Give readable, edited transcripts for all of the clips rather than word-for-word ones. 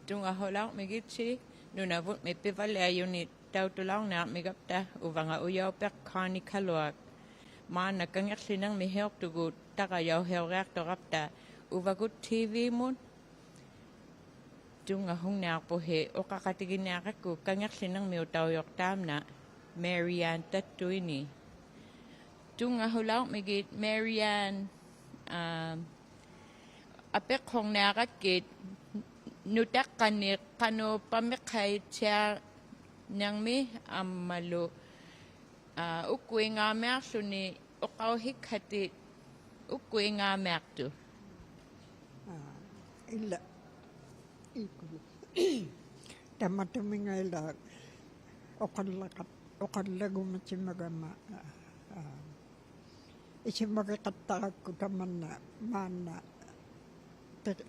tunga holau migitsi nunavut me pivaleyuni tautulau na migapta uvanga uyaw pek kani kaluak maana kangaksinang miheok tugut takayaw heorak torapta uvagut TV mun tunga hong nakpohe o kakatigin nakaku kangaksinang miutaw yok tamna Marianne Tatuini tunga holau migit Marianne apek hong nakakit nutak kanir kano pamekhay siya nang mi amalo ukwe nga mer suni okaw hikati ukwe nga mer tu illa ikulu tamatuming ila okallagu machimagama isimagakatakak ko taman na mana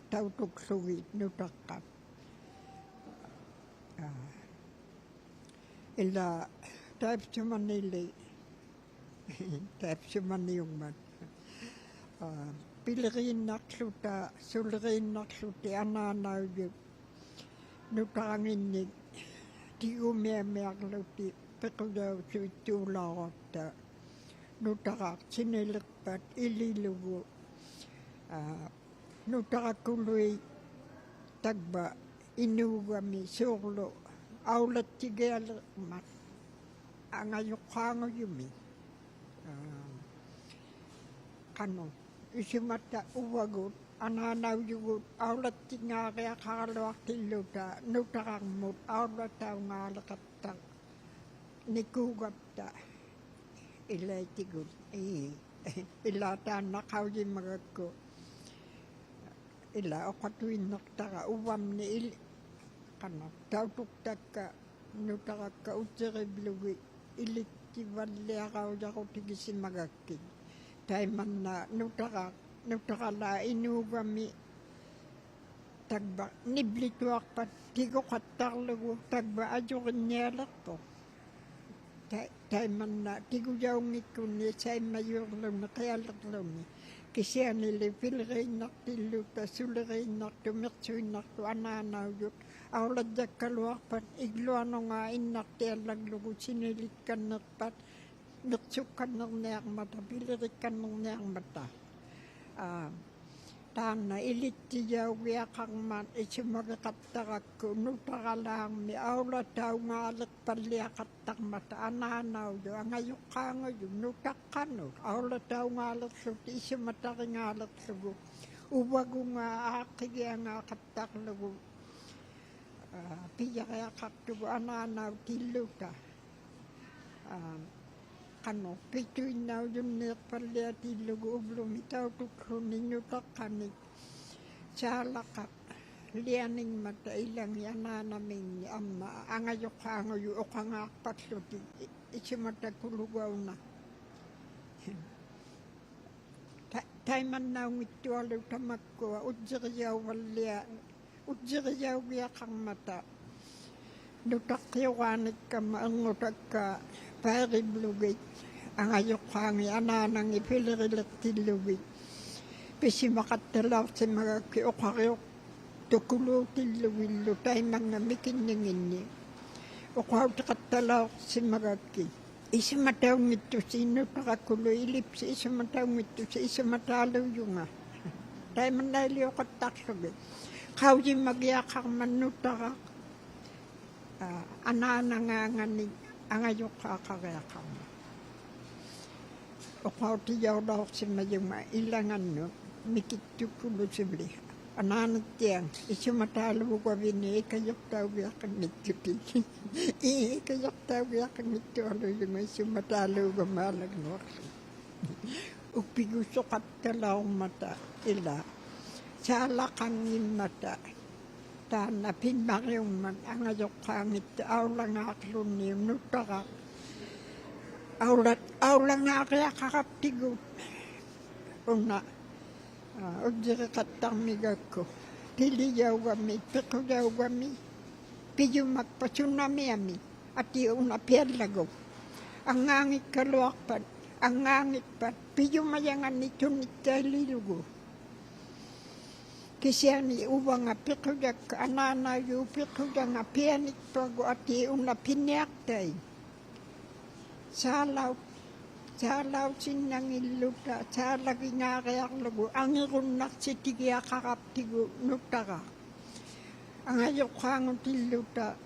tautuk suwi nutakat illa type chumanili type chumaniyuman pilrin naksuta sulrin naksuti ananayu nutangin tiumiamiakluti pekudaw suitulaotta nutaka sinilakpat ililugu nutakakului tagba inugami surlo aulat tigel mat angayukango yumi kano isimata uwagut ananaw yugut aulat tingakaya kalawak tiluta nutakamut aulat tau ngalakatta nikugapta ilay tigut ilata nakawji magagko ila okatuin naktaka uwam ni il kana tautuk taka nutaka ka utsere blugi ilikti valleaka ujako tigisi magakki taiman na nutaka la inugami tagba niblituak pat tigo katarlagu tagba ajurin nyalakpo taiman na tigo yaungikuni say mayurlum na kayalaklumi kisiya nili pilrein naktiluta sulrein naktumirtsuin naktu ananawyut awlad jakaluakpat igluano nga innaktialaglugu sinilikan nakpat nagsukan ng niyang mata pilirikan ng niyang mata tana ilitiyaw kang man isimagakatakak ko nutakalang mi awla daw nga alakpaliakatak mata ananaw yo angayok ka ngayon nutakano awla daw nga alaksuti isimataki nga alaksugo uwago nga akigya nga kataklugo piya kaya kaktugo ananaw tiluta kano pituin na yun nirpalia tilugo ublumitaw tukro ninyo takanik salakap lianing mata ilang yana namin angayok ka ngayon o kangakpat luti isimata kulugaw na taiman na ngito alaw tamakko ujiriyaw wiya kang mata nutakyawanik ka maangutak ka pari blugay ang ayok hangi ananang ipilirilat tilugay pisi makatalaw sa mga kiokariok tukulo tilugay lutay mga mikinyangin niya okaw takatalaw sa mga ki isimataw ngito sino takakulo ilipsi isimataw ngito sa isimatalaw yung nga tayo man naliyo kataksabi kawji magyakang manutakak anananganganig ang ayok kakagayakang. O kao tiyaw daw si mayong mailangan no, mikitukulo sibli. Ananat tiyang, isumatalo ko bini, ikayok daw yakang nituti. Ikayok daw yakang nitualo yung isumatalo ko malag no. Upiguso katalaw mata ila, sa alakang mata. Tana pinmaryong man ang ayok kangit awlang aklon niyo nutakak awlang akya kakaptigo una ujira katamigak ko tiliyaw kami pekudaw kami piyo magpasunami ami at yung napialago ang ngangit kaluakpan ang ngangit pat piyo mayangan nito nitalilugo kisiani uwanga pikujak anana yu pikujanga pianik pago ati una piniaktai. Salaw sinangiluta, salagi ngareak lagu, angirunak sitigia kakap tigu nutara. Angayok hangon tiluta,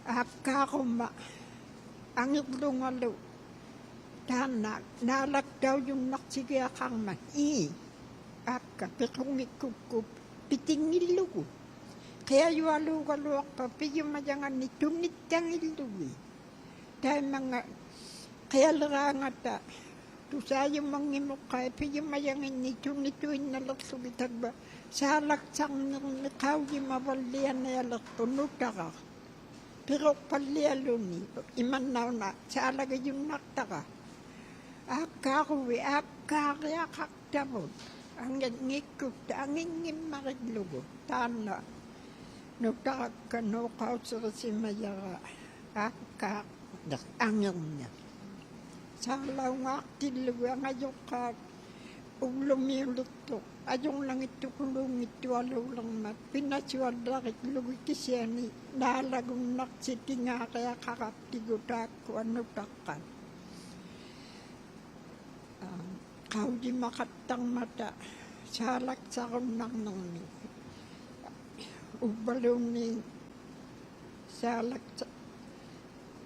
apkaruma, angirlungalu, tanak, nalak daw yung naksigia kangman, apka, pikungikukup, pitingilugu. Kaya yualugaluak pa, piyumayangan ni tunit yang ilugi. Dahil mga, kaya larangata, tusayo mangimukay, piyumayangin ni tunituin na laksubitag ba, sa laksang ng likaw di mawalian na yalakpunutaka. Pero palialo ni, iman na, sa alaga yung naktaka. Apkaruwi, apkarya kaktabot, ang ngikuk, ang ingim maridlugo, tana, nutaka ka nukaw sa simayara, apkak, angin niya. Sa law tilugo, ang ayok ka, ulumiluktok, ayong lang ito kulong ito alo lang mat, pinaswadakit lugi kisiyani, nalagong naksiti nga kaya kakaptigotak ko ano takan. Kau di makatang mata, salak sa kunang nang ni, ubalong ni, salak sa,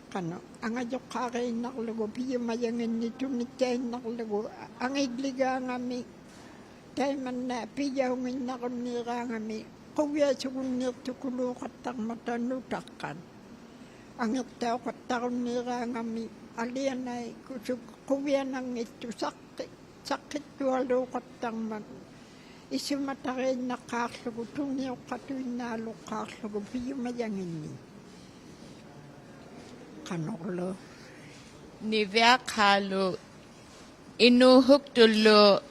kano, ang ayok kakay naklugo, piyamayangin nito nitay naklugo, ang igliga ngami, tayo man na piyaw ngin nakunira ngami, kuya sugunir tukulo katang matanutakan. Ang itaw katang nira ngami, alian ay kuya nang ito sakit walo katang man. Isimatake na kaklugo, tungiyo katoy nalo kaklugo, piyamayangin ni. Kanolo. Nivea kalu inuhuk tulo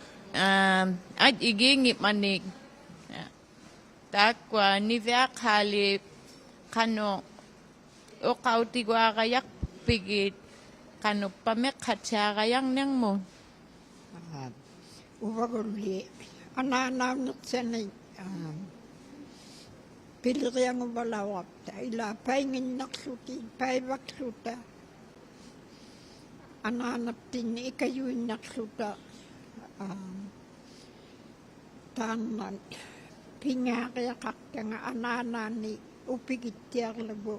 at igingip manig. Takwa nivea kali kano o kautigwa kayak pigit kano pamekhat siya kayang niyang mo. Uwaguli. Ananamnat sanay. Piliriyang ubalawap ta. Ila paingin naksuti. Paibaksuta. Ananap din ikayuin naksuta. Tanan. Pingakaya kakta nga ananani. Upigit tiyak lago.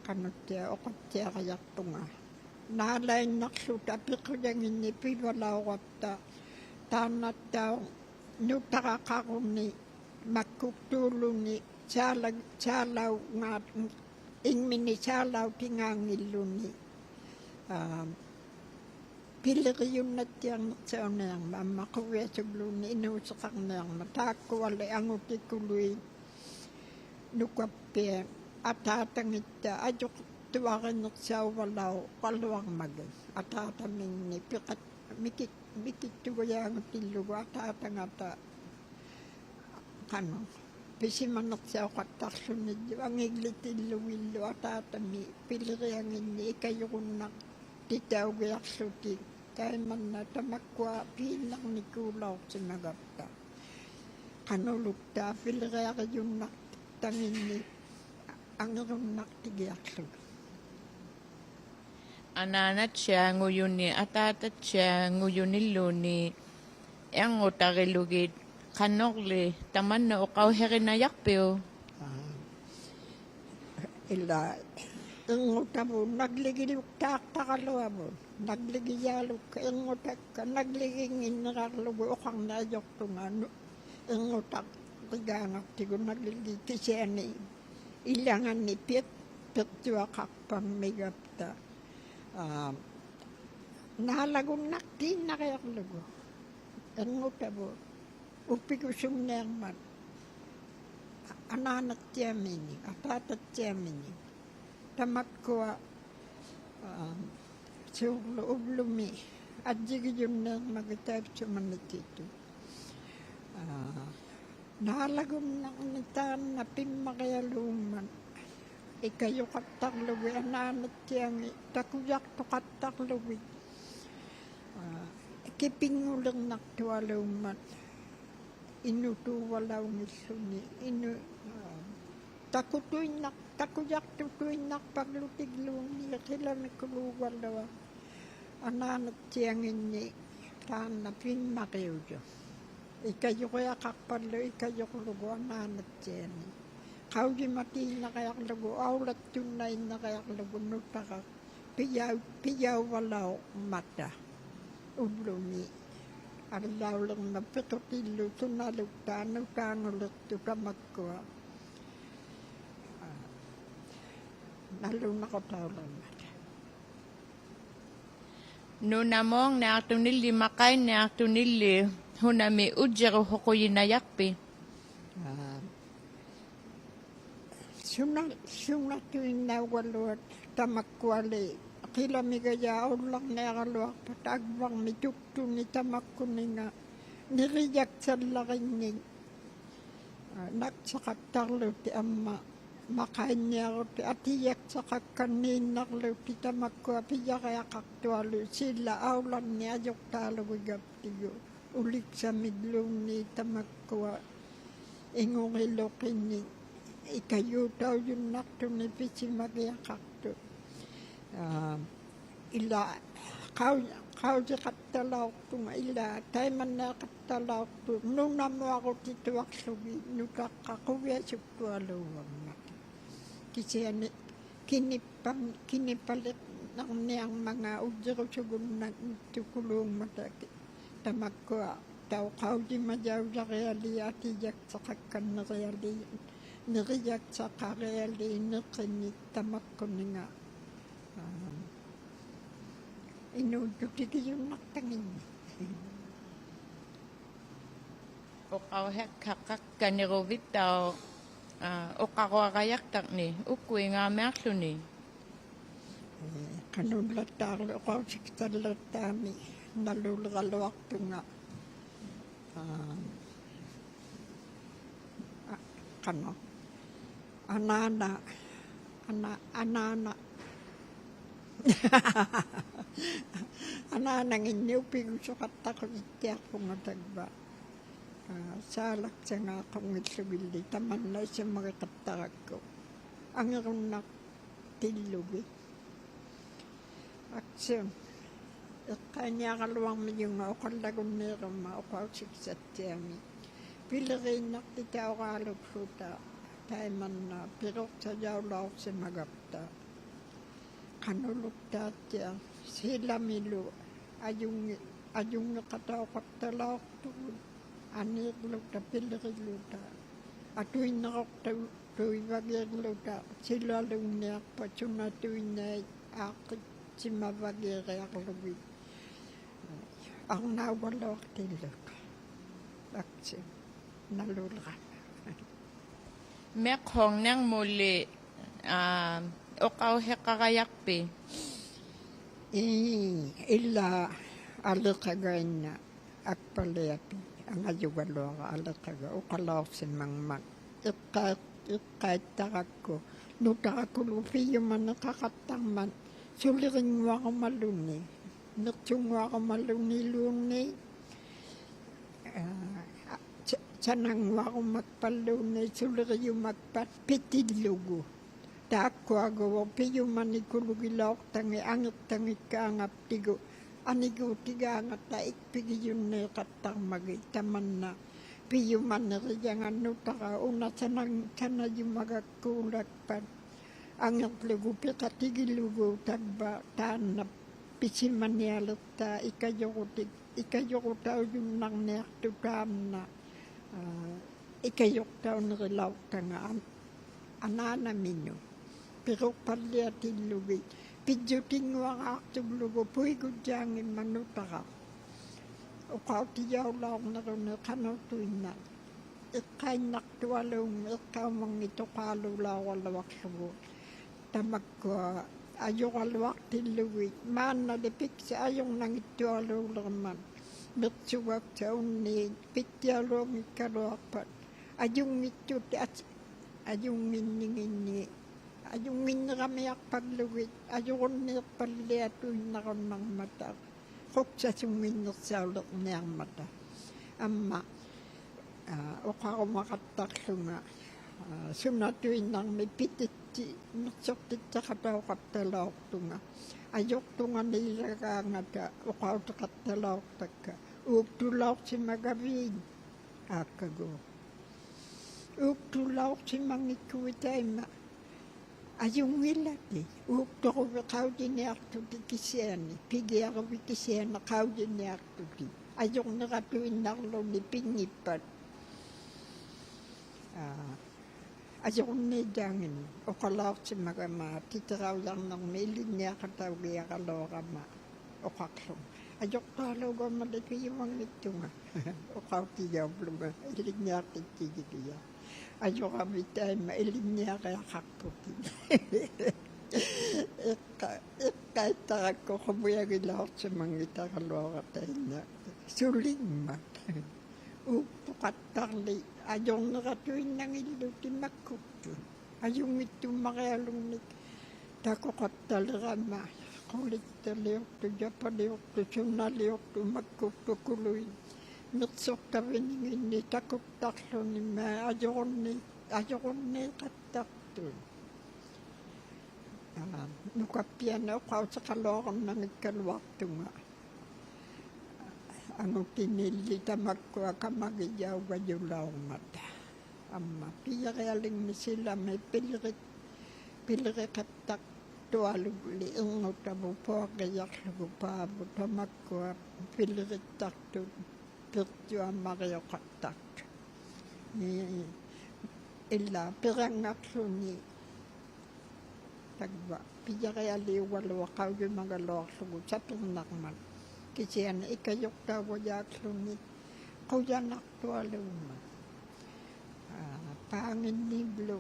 Kanot tiyak. Okot tiyak kayak tunga. Nalay naksuta. Pikuyangin ni pibalawap ta. Tanat daw. Nutakakakong ni. Magkuktulong ni salaw nga ingmini salaw tingangilo ni piliriyong na tiyang sa unang mamakuya sa bluni inusakak na yung matako wala ang utikuloy nukape atatang ita ayok tuwakan sa walaw paluang magay atataming ni pikat mikit tuwaya ang tilugo atatang ata kano, pisi manok siya katak sunod ang iglitiluwilo at atami, piliriyangin ni ikayunak, titaw gayak suti, kaya man na tamakwa, pinang ni kulaw sinagapta. Kano lukta, piliriyangin tangin ni, ang irunak tigayak suti. Ananat siya nguyun ni atatat siya nguyun ni luni, ang utarilugit. Kanokli, taman na ukaw herinayak peo. Ila, inguta mo, nagligiluk taktakalawa mo, nagligiyaluk ka, ingutak ka, nagligingin nakalubo, ukang nayok tungano, ingutak, rigangak, tigo nagligi, kisiyani, ilangan ni Pitwa kakpang migapta. Nahalagon naktin na kayak lugo, inguta mo, upikusong niyang ananat tiyamini, atatat tiyamini. Tamat ko suglo ublumi, at jigidyon niyang magitayap sa manitito. Nahalagom ng unitan na pimakayaluman. Ikayo katakluwi, ananat tiyang takuyak to katakluwi. kipingulang naktualumat. Inutuwalaw ni Suni. Takuyak tutuin nakpaglutig-luwang niya sila ni kuluwalaw. Ananat siyangin ni taan na pinmakiw siya. Ikayo kaya kakpalo, ikayo kulugo ananat siyangin. Kauji mati na kayak lugo, aulat tunay na kayak lugo, nutaka. Piyaw walaw mata. Ulo ni. Alaw lang na pitotilo, sunalugta, nutangulit, tukamakwa. Nalo na ko tawlan mata. Nunamong na tunili makay na tunili hunami ujero hokoyi na yakpi. Suna tuwing nawalot tamakwali. Kila migaya ulang na kaluak patagbang mitukto ni tamakuni nga niriyak sa lakinig. Nagsakatalo ti ama. Makain niya ako ti atiyak sa kakanin naklo ti tamakwa piya kaya kaktualo. Sila aulan niya ayok talo gagaptiyo. Ulik sa midlong ni tamakwa. Ingong ilokin ni. Ikayo daw yung nakto ni Pisi magyakakto. Kau di katalaw to nga ila. Tayo man na katalaw to. Nung namo ako dito aksugi. Nukakakuya sukto alawang na. Kasi kinipalit ng niyang mga ujiro sugun na tukulong mataki. Tamag ko daw kau di majaw sa kayali at iyak sa kakan na kayali. Nariyak sa kareli nakinig tamak ko nga. Inuduti yung naktangin. Okaw hek kakak kanirovit daw okako kayak tak ni ukwi nga merklo ni. Kanulat talo ko siktalat tami nalulgalawak to nga. Kano? Anana. Ananang inyupig sa katakot iti ako nga tagba. Salak sa nga akong isubili. Taman na siya mga katakot ko. Ang irunak tilugi. Aksyon. Kanya kaluwang mo yung ako lagun nero ako siksat siyami. Pilirin nakita ako kalog suta. Tayo man na pirok sa jawlaw si magapta. Kanulog tatya. Sila milo. Ayung nakataw katalaw tuod. Anik luta pilirin luta. Atuin nakaktaw tuwing wagir luta. Sila lung niyak pa suna tuwing na akit si mawagir ak lubid. Ang nawalok tilok. Aksyon. Nalulak. Mekhong nang muli okaw hekakayakpi. Ila alikagay na akpaliapi. Ang ayuwalo ka alikaga. Ukalaw si mangmag. Ikait takak ko. Nuta ako lupi yung man nakakatang man. Sulirin mo ako maluni. Nutsung mo ako maluni luni. Sanang ako magpalunay, suliri yung magpapitilugo. Tako ako, piyo manikulugilok, tangi angit tangi kaangap tigo. Anigo tiga angat na ikpigi yun na katang magitaman na. Piyo maniriyang ano taka, una sana yung magakulak pa. Angat lugo, pikatigilugo, tagba, taan na pisiman niyalat ta, ikayo ko tao yung nang nektutam na. Ikayok daw narilaw ka nga anana minyo. Pero paliatin lugi. Pidyutin mo ang aktong lugo. Puy gudyangin manuta ka. O kao tiyaw lang na rin na kanatuin na. Ikay naktualong ikaw mga ito kalulawalawak sugo. Tamag ko ayok alawak tin lugi. Man na lipik sa ayong nang ito alawalaman. Mitsuwag sa unin, pityalo mi karopat. Ayung mituti at ayung miningini. Ayung minramiak pagluwit. Ayung nirpaliato na ko ng mata. quksasunginnersaulерniarmata amma oqarumaqattарлунга sunatuinnarmi pititti nersortittaqatauqattalaortunga ajortunganiilagaangata oqautaqattalaortakka uuptulaortimagaviin aakkagu uuptulaortimangikkuitaima ajungillati uuptoruveqautiniartuti kisiani pigiaruvikisiana qautiniartuti ajorneratuinnarluni pingippat ajorniidaangin oqalaortimagama titeraujarnermi ilinniaqataugiaqaloorama oqarlum ajortaaluugammalakiyumangittunga oqautiyaavlunga ilinniaqittigigia ajoramittaimma ilinniaqiaqarputi eqqaittarakko qumuyagilaortimangitaqaluaratainna sulimmat uppuqattarli ajorneratuinnangilluti makkuttu ajungittummarialunnik takoqattalerama qulittaliortu japaliortu sunnaliortu makkuttu kuluin mirsortavininginni takuttarlunimma ajorunniiqattartun nukappiana oqautaqaloornangikkaluartunga anutinilli tamakkua kamagiyauggajulaormata amma piarialingni silami piliqeqattaq tualugli irngutavu puaqiyarlugu paavu tamakkua piliqittartut pirtuammariоqattart illa pirangarluni tagva piarialiugaluaqaujumagaloorlugu sapirnarmat kisiana ikajortauvajaaqluni quyanartualugma paanginniglu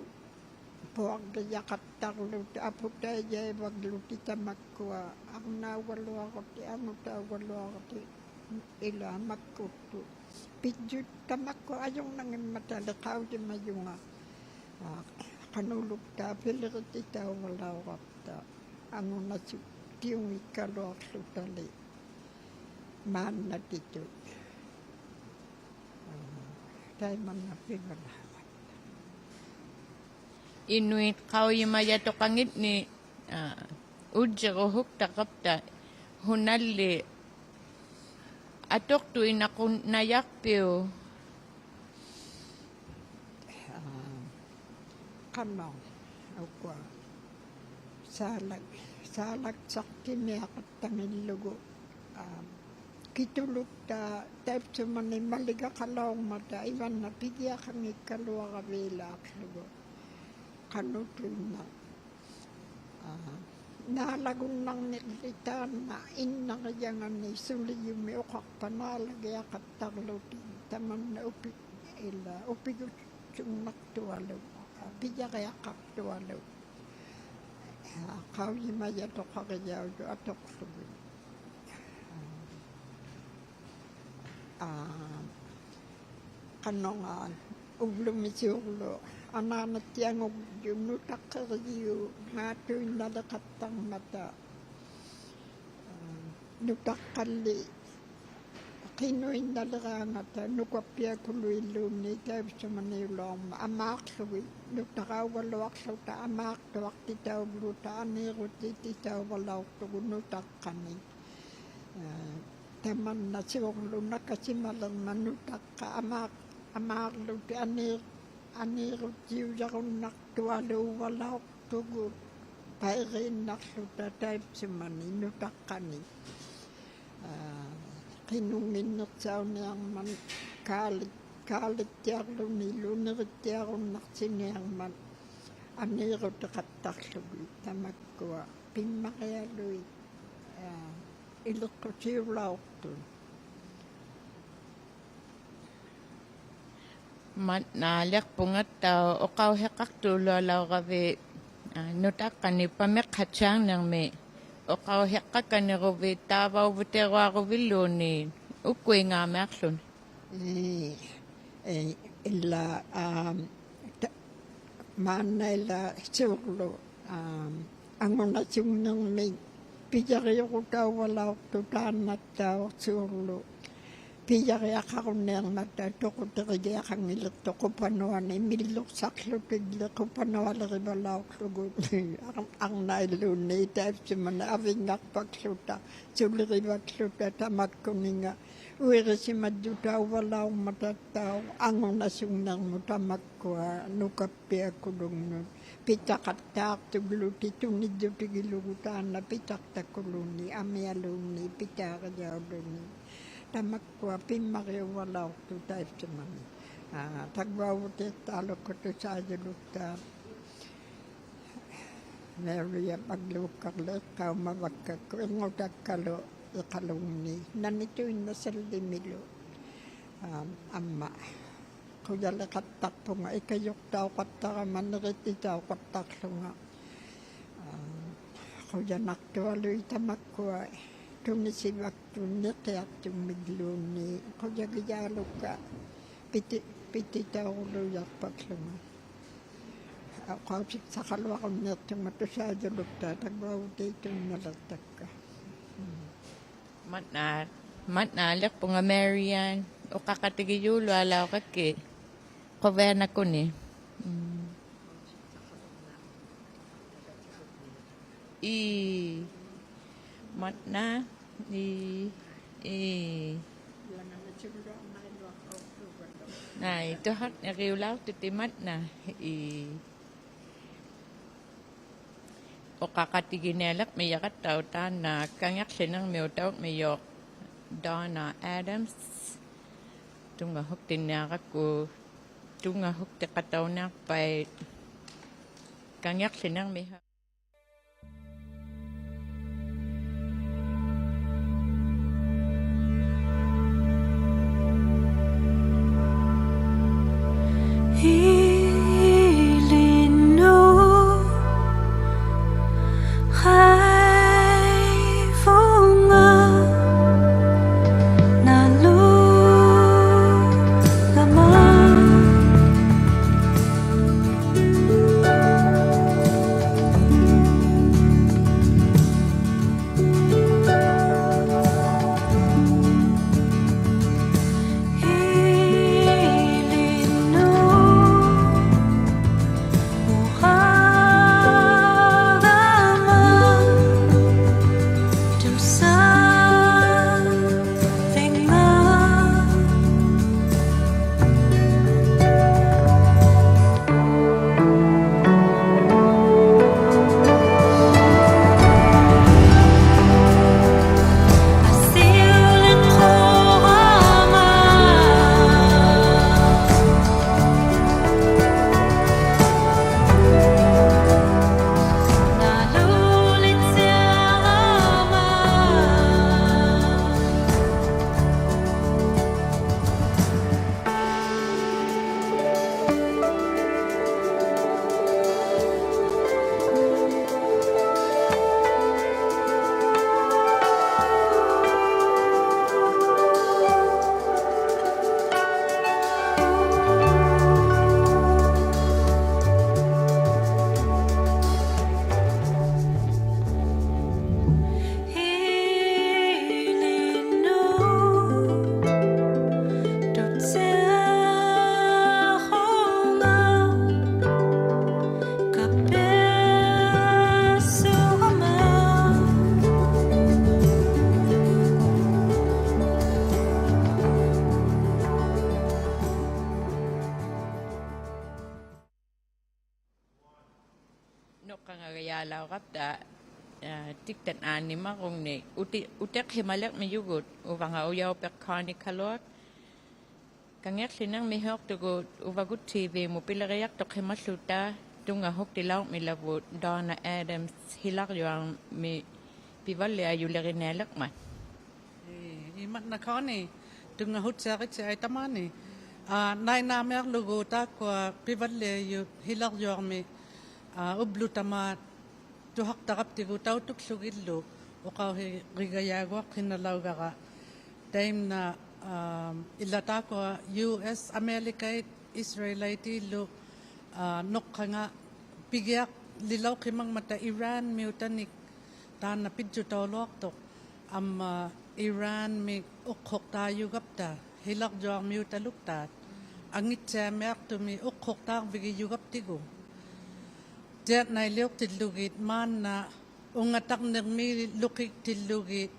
puaqiyaqattarlut aputaijaivaggluti tamakkua arnaugaluaqati angutaugaluaqati ila makkuttu pijjut tamakkua ajornangimmatale qautimayunga qanulukta piliqititaugalauqarta angunasu tiungikkaluarlutali maannatitut taimanna pingalahat Inuit qauyimajatoqangit ni ujjeruhuk taqapta hunalli atoqtu inaqunayaqpiu qannong ukwa saalak-sartimiaqattangillugu kitulukta taipsumani maligaqalaormata ivanna pigiaqangikkaluaraviilaaqlugu qanutuinna naalagunnarniqlitaanna innaqiyangani suliyumi oqarpanaalagiaqattarluti tamanna upigutsunnartualu pijaqiaqqartualu qauyimajatoqaqijauju atoqlugu qannongaan ullumisiurlu anaanattianguggiunnu taqqerigiu ngaatuinnaleqattarmata nutaqqalli qinuinnaleraangata nukappiakuluilluunni taivsumaniuloorma amaaqlugi nutaqaugaluarluta amaaqtuaqtitauvluta aniiruttititauvalauqtugu nutaqqani tamanna siorlu nakasimalerma nutaqqa amaarluti aniiruttiujarunnartualuuvalauqtugu pairiinnarluta taipsumani nutaqqani qinunginnersauniarman kaalittiarluni lunerittiarunnartiniarman aniiruteqattarlugi tamakkua pimmarialui ileqqutiulaortun naaliqpungattau oqauheqqartuulualauravi nutaqqani pameqqatsaarnermi oqauheqqakaniruvi taavauvuteruaruvilluuni ukkuingaamearlun illa maannaila siurlu angunasungnermi Pijariokutauwalauk tutaannattauq suurlu. Pijariaqaruneernatta toquterigiaqangileq toqupanuani milluqsarlutigile qupanualerivalauqlugut arnailluunni taapsimana avingarpakluta sulirivatluta tamakkuninga uirisimadjutauwalaumatattau angunasungnermu tamakkua nukappiakulungnut pitaqattaartugluti tunidjutigilugutaanna pitaqtakulunni amialunni pitaarijaulunni tamakkua pimmariuwalaortu taipsimani tagvauteettaalukkutusaajulukta Maria magluukkarleeqqaumavakkakku ingutakkalu iqalunni nanituinnasalimilu amma kujaleqattarpunga ikayuqtauqattaramannerititauqattarlunga kujanartualui tamakkua tunnisivaktunneqiartummigluunni kujagijaalukka pititaurluyarpaklunga qausik saqaluaqunneertunga tagvauteitunnalерtakka matna leqpunga Marian uqaqatigiyulu alauqakki qoveanakuni i matna nai tohat nariulau titimatna i uqaqatiginelaq miyaqattautaan na kangaqsinarmiutauq miyok Donna Adams tunga huktinnaaqakku tunga huktiqataunarpai kangaqsinarmiha noqangagayalauqapta tiktan animaqungni uteq himalaq miyugut uvanga uyaupeqqaani kaluak kangerlinang mihiortugut uvagut TV mupileriaqtoq himalluta tunga huktilauq milavut Donna Adams hilarjuang mi pivalle ayulerinaalaqma imat nakani tunga hutsarit ay tamani nai namer luguta kwa pivalle yu hilarjuang mi ublu tamat tuhak takaptigu tautuk sugillu uqaw rigayaguaq hinalaugaqa taim na ilata ko US Amerikait Israelite lu nokkanga pigiak lilaw kimang mata Iran miutanik taan na pidyo tawlok to Iran mi ukhok tayo gapta hilak jong mi utaluktat angit chamek to mi ukhok tak bigi yugap tigo jet na liok tilugit man na ungatak mi lukik tilugit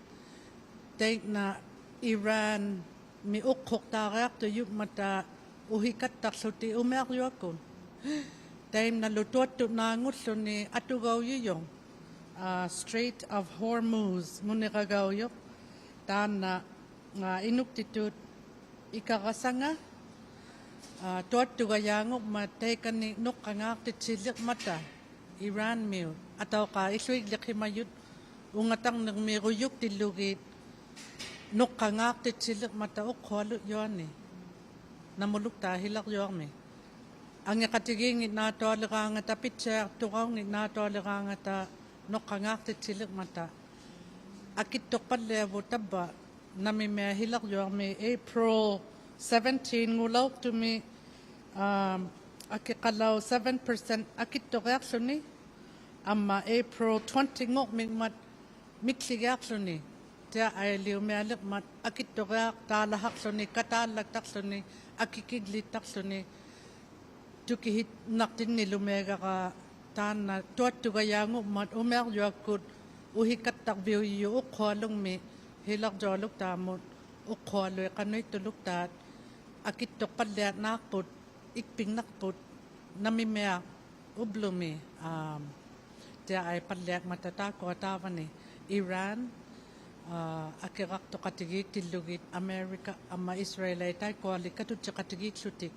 tay na Iran mi ukhok tarak to yuk mata uhikat tak suti umek yokon time na lutot to na ngut ni atugaw yuyong Strait of Hormuz munikagaw yok tan na inuktitut ikakasanga tuat tugayangok matay kani nuk kangak titsilik mata Iran miu ataw ka isuig likimayut ungatang nagmiruyuk tilugit nuk kangak titsilik mata ukhwalu yoni namuluk tahilak yorme ang yakatiging na to alikangata pitcher tukaw na to alikangata nok kangak titsilik mata akit tokpat levo tabba nami me hilak yorme April 17 ngulaw to me akikalaw 7% akit tokak suni amma April 20 ngok mat miksigak suni tia ay liw me alik mat akit tokak talahak suni katalak tak suni akikiglit tak suni tukihit naktin nilumega ka tan na tuat tugayango mat umer yakut uhikat tak biu yu ukhwalung mi hilak joluk tamot ukhwaloy kanoy tuluk tat akit tokpat liat nakput ikping nakput namimea ublumi tia ay padliak matata ko tawane Iran akirak to katigik tilugit Amerika ama Israel ay tay ko alikatut sa katigik sutik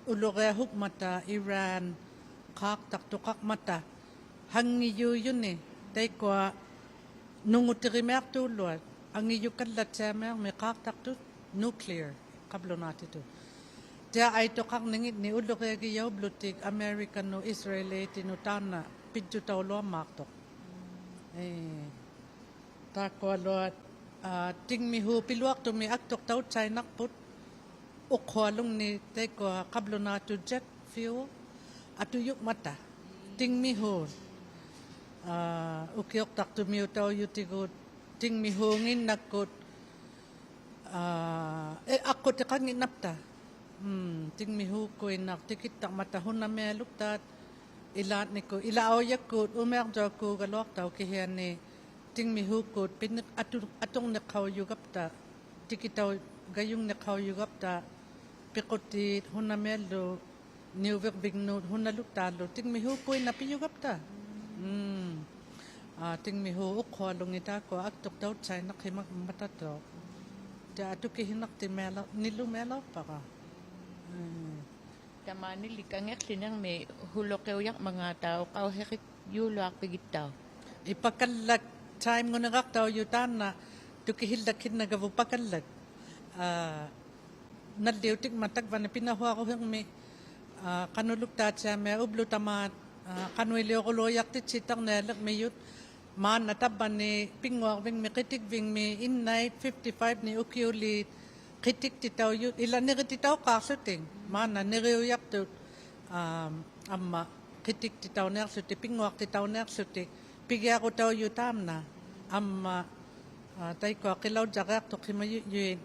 ulugaya huk mata Iran kak tak tukak mata hangi yun tay kwa nungutirimek tulad ang iyo kadlat samer may kak tak tu nuclear kablo natin to tiya ay tukak ningit ni ulugaya giyaw blutik American no Israeli tinutana pidyo tawlo maktok takwa loat tingmihu piluak to mi aktok taw China put ukhwalung ni teko kablo na to jet fuel atuyuk mata tingmihu ukyok tak to mi utaw yutigot tingmihu ngin nakot akot kangin napta tingmihu ko inak tikit tak mata hun na meluktat ilat niko ilaaw yakut umer joko galok taw kihan ni tingmihu ko pinik atong nakaw yugapta tikitaw gayung nakaw yugapta pikutit hunamelo niwek bignod hunalutalo tingmihu ko napiyugapta tingmihu ukhwalong ita ko aktok daw chay nakimak matato ta atukihinak timela nilumela para tamani likangek sinang may hulokeo yak mga tao kaw hekit yulak pigitaw ipakalak time ngo nagaktaw yutan na tukihildakin na gavu pakalak naldiutik matagvan na pinahwa ko hang may kanuluktat siya may ublo tamat kanwilyo ko loyak titsitang nalak may yut man nataban ni pingwak ving may kitik ving may in night 55 ni ukiulit kitik titaw yut ilan ni titaw kaksuting man na niriuyak to amma kitik titaw naksuti pingwak titaw naksuti pigya ko taw yutam na amma tay ko kilaw jakak to kimayuyin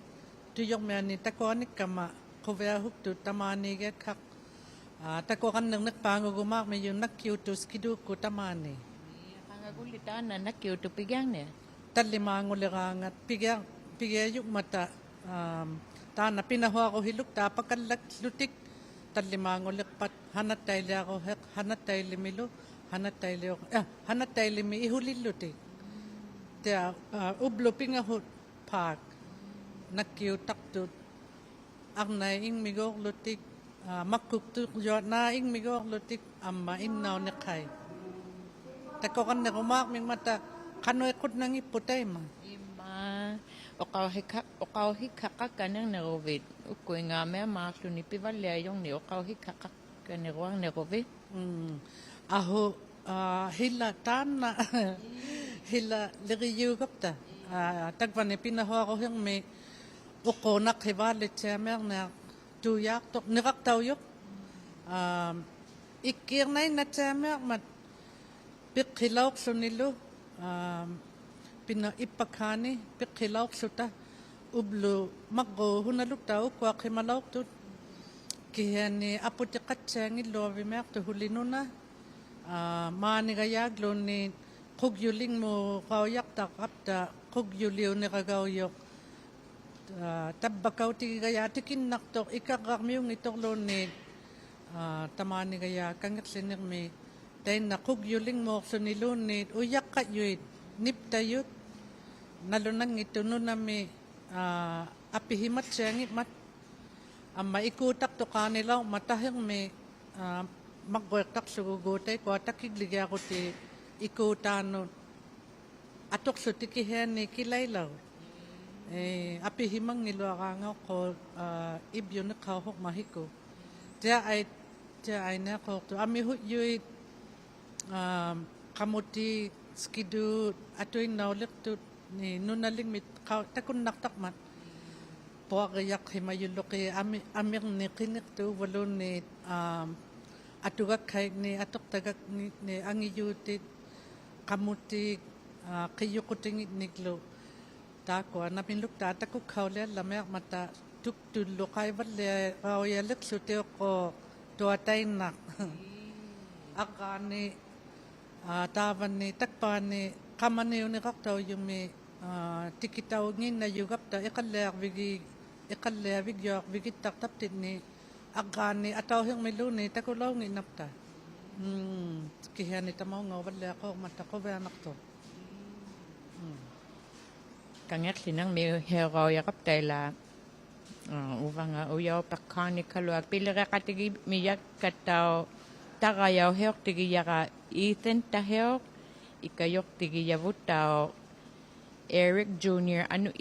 tuyok me ani takonik kama kovea huk tu tamani get kak tako kan nang nakpangugumak me yung nakyutus kidu ko tamani pangagulitan na nakyuto pigyang ne talimango lirangat pigya yuk mata ta na pinahwa ko hiluk ta pakalak lutik talimango likpat hanat tayle ako hanat tayle milo hanat tayle mi ihulil lutik ta ublo pingahut park nakkiu taktut ang naing migok lutik makuktuk yot naing migok lutik amma innaw ni kay tako kan ne kumak ming mata kanoy kut nang iputay ma ima okaw hikaka kanang nerovid ukoy nga me maklu ni pivalya yung ni okaw hikaka kanirwang nerovid aho hila tana hila liriyu kapta tagvan ni pinahwa ko yung may uko nakhibalit siya mer na tuyak tok nirak taw yok ikir na siya mer mat Pikilauk sunilu pina ipakani pikilauk suta ublu maggo hunalukta ukwa kimalauk tu kihani aputi katsengi lovi mek tu hulinuna mani gayag lo ni kugyuling mo kaoyak tak apta kugyuliw ni kagawyok tabbakaw ti gaya tikin naktok ikakakmiyong itok lo ni tamani gaya kangit sinik mi tayo na kugyuling mo sunilunit uyak kayuit niptayut nalunang ito no na mi apihimat siyangit mat maikutak to kanilaw matahing mi magwertak sugugutay ko takigligya ko ti ikutano atok so tikihen ni kilaylaw apihimang niluakangaw ko ibyo na kahok mahiko tiya ay na ko to amihut yuit kamuti skidu atoy naulik tu ni nunaling mit takun naktakmat po agayak himayulok amir ni kinik tu walon ni atugak kay ni atok tagak ni angiyutit kamuti kiyukutingit niklo tako napinluk tataku kaule lamek mata tuktulo kay balle raoyalik suteo ko tuatay nak akani tavan ni takpan ni kamaniw ni kaktaw yung may tikitaw ngin na yugap ta ikalak bigyak bigit taktaptit ni agani ataw yung milo ni takulaw ngin napta kihan ni tamaw nga wala ako matako ba anak to Kangyak sinang mi hero yakap tayla uvanga uyaw pakani kaluak pilira katigi miyak kataw tagayaw heok tigi yaka Ethan taheok ikayok tigi yavutaw Eric Jr. Ano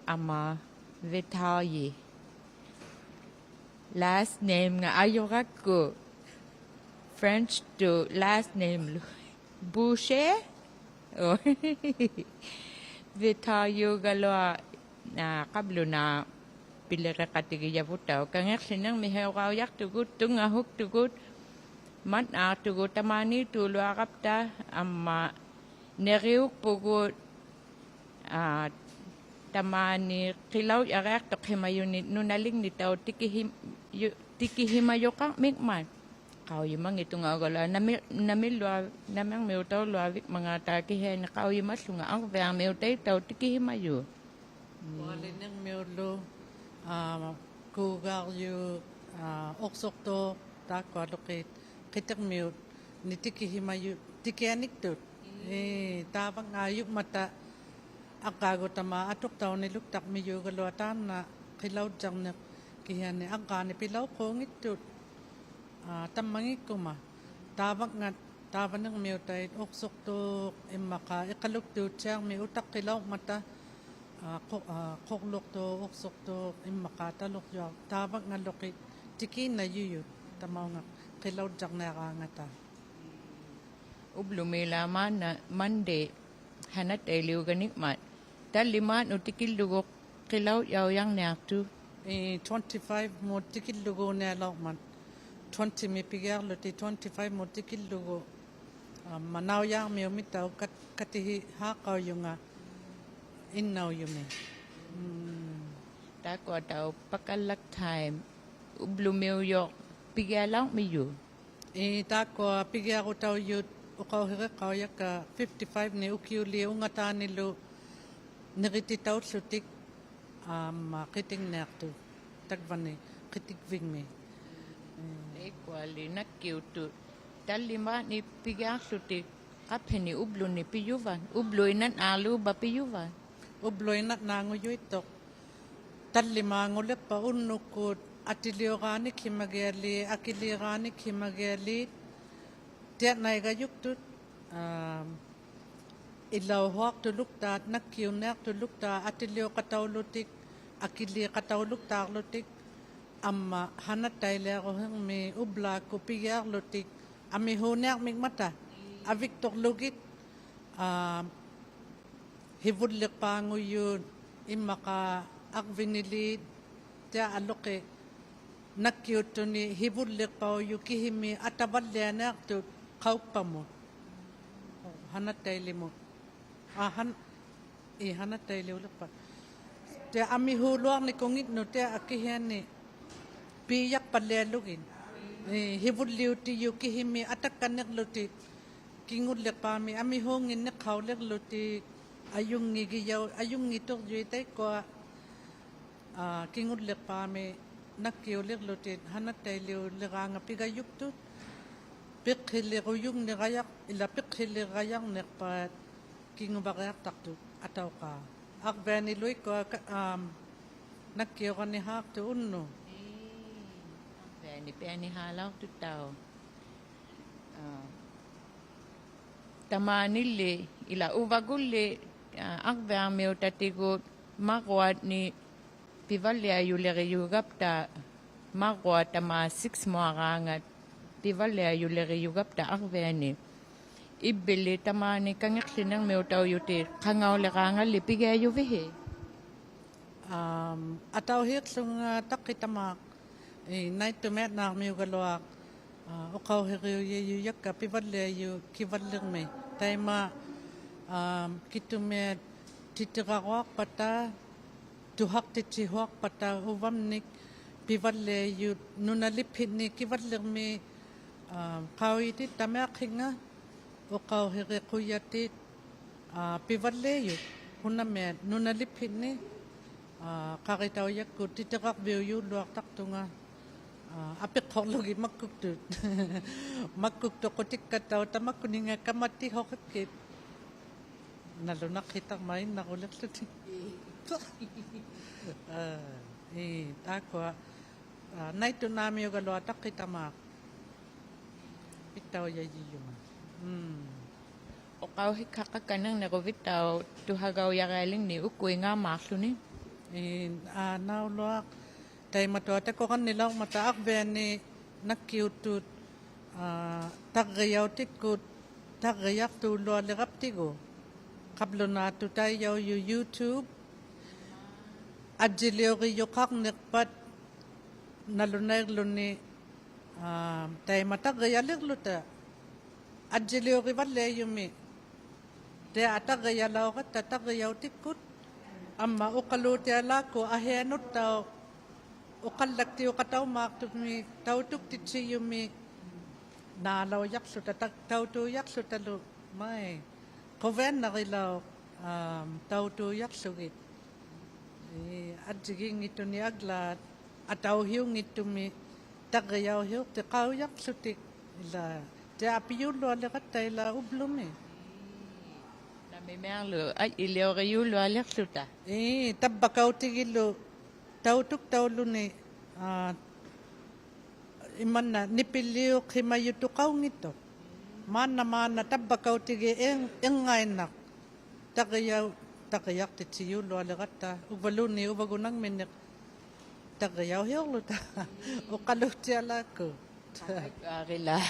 ama Vitaly last name nga ayokak ko French to last name Boucher oh Vitaly galwa na kablo na pilira katigi yavutaw kangyak sinang mi hero yak tugut tunga huk tugut mat tugo tamani tulo akapta amma neriuk pugut tamani kilaw yarak to himayunit nunaling nitaw tikihimayokang mikman kau yumang itong agala namang meutaw luavik mga takihen na kau yumas lunga ang vang meutay taw tikihimayo wali nang meulo kugar yu oksok to tako lokit kitak miut ni tikihimayo tikianik tut tabang ayuk mata akago tama atok taw ni luktak miyo galwatan na kilaw jang na kihan ni agani pilaw kongit tut tamangik kuma tabang ng miutay oksok to imaka ikaluk tut siyang mi utak kilaw mata koklok to oksok to imaka talok yaw tabang nga lokit tikin na yuyo tamaw nga kilaw jak na kangata ublumila man na Monday hanat ay liuganik mat taliman utikil dugo kilaw yaw yang naktu 25 mo tikil dugo na lakman 20 mi pigar lo ti 25 mo tikil dugo manaw yang mi umitaw katihi hakaw yung innaw yung tako taw pakalak time ublumiw yok pigalang miyo tako pigya ko taw yut ukaw hira kawyak 55 ni ukiuli ungata nilo nagititaw sutik kiting nakto tagvani kitik vingme equally nakiutu talima ni pigang sutik kapeni ublo ni piyuvan ublo inan alu ba piyuvan ubloy na nanguyo itok talima ngulit pa unukot atiliyoganik himagali akiliyoganik himagali tiyan na igayuktut ilaw huwak tuluktat nakiunak tulukta atiliyo katawlutik akili katawluktak lutik amma hanat tayle ako may ubla ko pigyak lutik ami hunak migmata aviktok lugit hibudlik panguyun imaka akvinilid tiya aloke nakyuto ni hibudlik pa yukihimi atabalyanak tu kaupamo hanat tayo mo. Hanat tayo ulit pa. Te ami huluang ni kongit no te akihan ni piyak palelugin. Hibul liuti yuki himi atak kanek luti kingud lek pami ami hongin ne kaulek luti ayung ngigiyaw ayung ngitok juitay ko kingud lek pami nakkiw lek luti hanat tayo lekanga pigayuk tu pikhili uyung ni gayak ila pikhili gayak nekpat kingu bagayak taktu ataw ka akbeni loy ko nakkiw ka ni hak tu unno Peni halaw tu tao. Tamanili ila uvagulle akbang meu tatigo makwat ni pivalia yuleri yugapta makwat tama 6 mo arangat pivalia yuleri yugapta akbeni ibili tamani kangaksinang meu tao yuti kangaw lekangal lipigay yuvihe. Ataw hik sung takitamak night to met na mi galwak ukaw hiriyo yuyak ka pivalia yu kivaling me taima kitumet titirawak pata tuhak titihok pata uvamnik pivalia yu nunalipit ni kivaling me kawiti tamak hinga ukaw hiri kuyati pivalia yu hunamet nunalipit ni kakitaw yak ko titirak biyo yu luak taktunga apik hoklogi makkuktut makkukto kotik kataw tamak kuninga kamati hokakit nalunak hitak main nakulik tuti takwa naito nami yung galwatak kitamak itaw yayiyuma Okaw hikakakanang nakuvitaw tuhagaw yakaling ni ukuy nga maklo ni nauluak tayo matuwate ko kan nilang mataak beni nakiutut tagayaw tikut tagayak tulo alikap tigo kablo na tayo yu YouTube adjiliyo kiyo kak nikpat nalunay luni tayo matagayalik luta adjiliyo kibale yumi tayo atagayalaw ka tatagayaw tikut amma ukaluti alako ahenot tao ukalak tiyo kataw maktuk mi tautuk titsi yumi nalaw yakso tautu yakso talo may koven na kilaw tautu yakso git at siging ito ni aglat ataw hiyong ito mi tagayaw hiyo tikaw yakso tik ila ti apiyulo alikat tayo la ublum Namimerlo ay iliw kayulo alaksuta. Tabakaw tigilo tautuk taulo ni iman na nipiliw kimayutukaw ngito mana tabakaw tigi engay nak tagayak titsiyulo alakata ubaluni ubagunang minik tagayaw hiyolo ta ukaluti alako Kila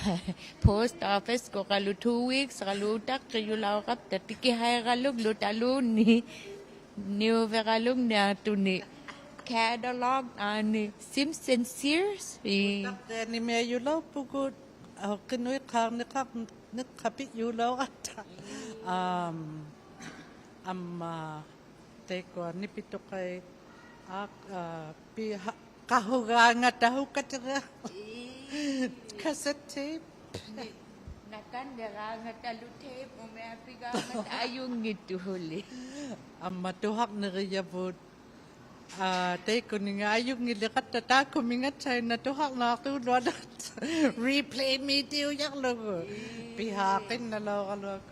post office ko kalu 2 weeks kalutak kayulaw kap tatiki hay kalug lutalu ni new veralug na tuni catalog ani Simpson Sears ni me yulaw pugod kinoy kang nakapit yulaw ata teko nipito kay kahuganga tahu katira cassette tape nakan deranga talu tape mo may apiga matayong gitu huli amma tuhak na riyabot teko ni nga ayong nilikat ta ko mingat China tuhak na to replay me tiyo yak logo pihakin na law kalwak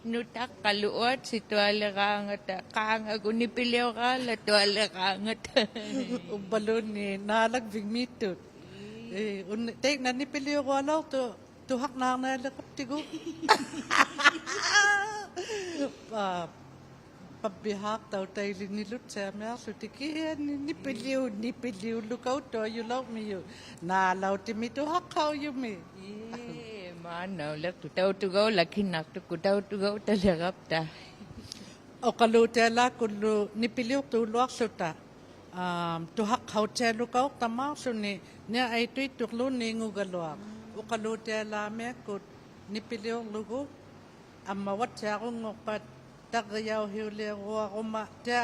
nutak kaluot si tuwala kangat kanga gunipiliw ka la tuwala kangat ubalon ni nalagbig mitut tek na nipiliw ko alaw tuhak na nalakap tigo pabihak taw tayo nilut sa mga sutikihan nipiliw lukaw to yulaw miyo nalaw timito hakaw yumi manaw lak tutaw tugaw lakinak tukutaw tugaw talakap ta o kalute ala kulo nipiliw tulok suta tuhak haw tse lukaw tamaw suni niya ay tuituklo ni ngugalwak o kalute ala me kut nipiliw lugo amma watsaqungor pat taqriau hiuleruaruma tia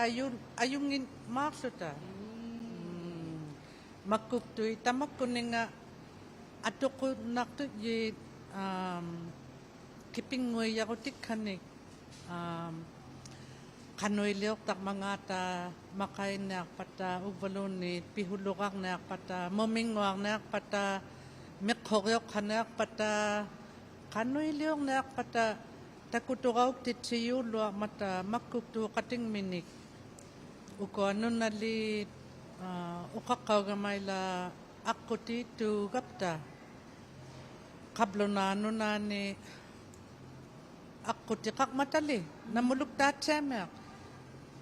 ayungin maarluta makkuktui tamakkuninga atuqunartu yi kipinguiyarutikkanik qanuiliortaq mangata maqainnearpata uvalunit pihuluqarnearpata mominguarnearpata meqqoriorqanearpata qanuiliornearpata takuturauktitsiyuulua mata makkuktuu qatingminik ukoannunali uqaqqaugamaila aquti tuugapta qablunaanunani aquti qaqmatali namuluktaatsaamiaq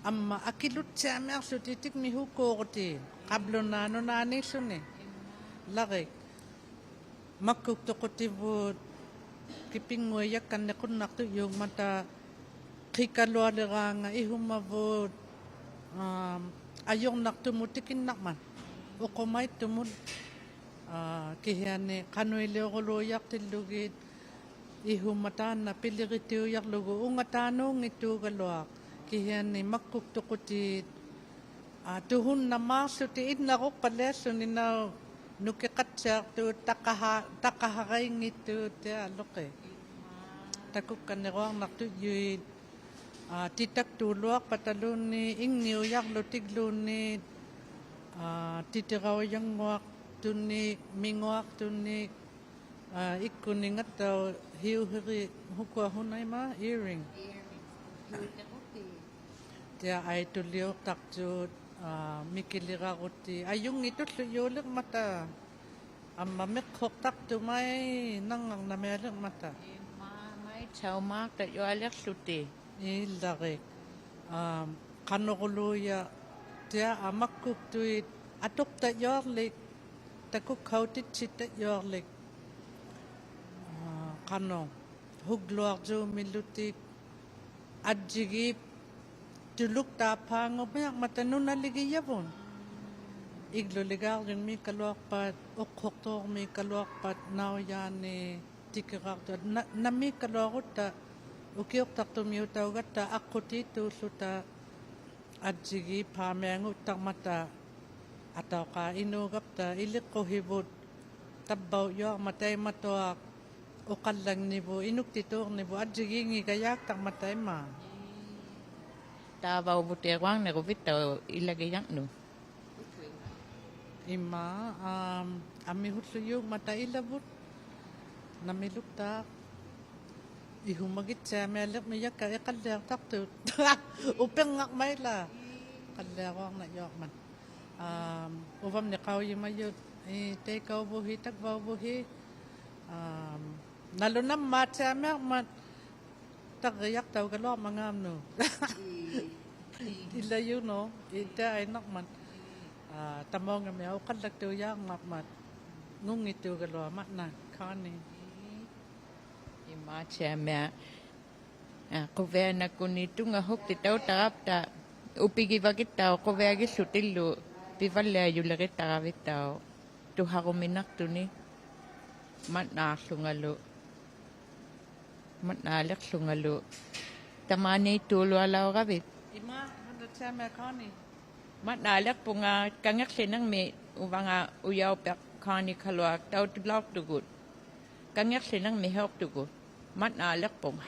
amma akilutsaamiaq sutitik mihukuuruti qablunaanunani suni laqik makkuktuqutivut kipinguiyakkannequnnartu yuung mata qikalualeraanga ihumavut ajornartumutikinnarman uqumaittumut kihiani qanuilioruluiartillugit ihumataanna piliritiuyarlugu ungataanungittuugaluaq kihiani makkuktuqutit tuhunna maarsuti innaruqqaleassuninau nukiqatsiartuut taqaharaingittuut aloqi takukkanneruarnartu yuit titaktuuluaq patalunni ingniuyarlutigluunni titirauyanguaq tunni minguaq tunni ikkuningattau hiuhiri hukuahunaima earring tia aituliortartuut mikilirarutti ayungitullu yuulermata amma meqqortartumai nangarnamialermata mai taumaaq ta yualerluti illarik qanoruluya tia amakkuktuit atuqtayorlik takukkhautitsittayorlik qano hugluarjuumillutik adjigip tuluk taapaangumiaq matanunaligiyavun igluligaarjunmi kaluarpat uqqortoormi kaluarpat nauyaani tikirartu nammi kaluarutta ukiortartumiutaugatta aqutituulluta adjigi paamianguttarmata atauqa inuugapta iliqquhivut tabbau yuarmataimatuaq uqallangnivu inuktituurnivu adjigiingigayaaktarmataima tavau buteruang neruvittau ilagiyaqnu ima amihulluyu mata ilavut namilukta ihumagitsaamialek miyakka iqalliartartut upengaqmaila qalliaruarna yoqman uvamni qauyimayut teikauvuhi takvauvuhi nalunammaatsaamiarmat taqriaqtaugaluarmangaamnu ilayuno ita ainaqman tamaungami auqallaktuuyaarnarmat ngungittuugaluamatna kaani imaatsaamia quveanakuni tungahukti tautarapta upigivagittau quveagissutillu pivalliajulerittaravittau tuharuminartuni matnaarlungalu matnaaleqlungalu tamaaniittuulualauravit ima handatsaamia kaani matnaaleqpunga kangerlinangmi uvanga uyaupeq kaani kaluak tautulaartugut kangerlinangmi heortugut matnaaleqpunga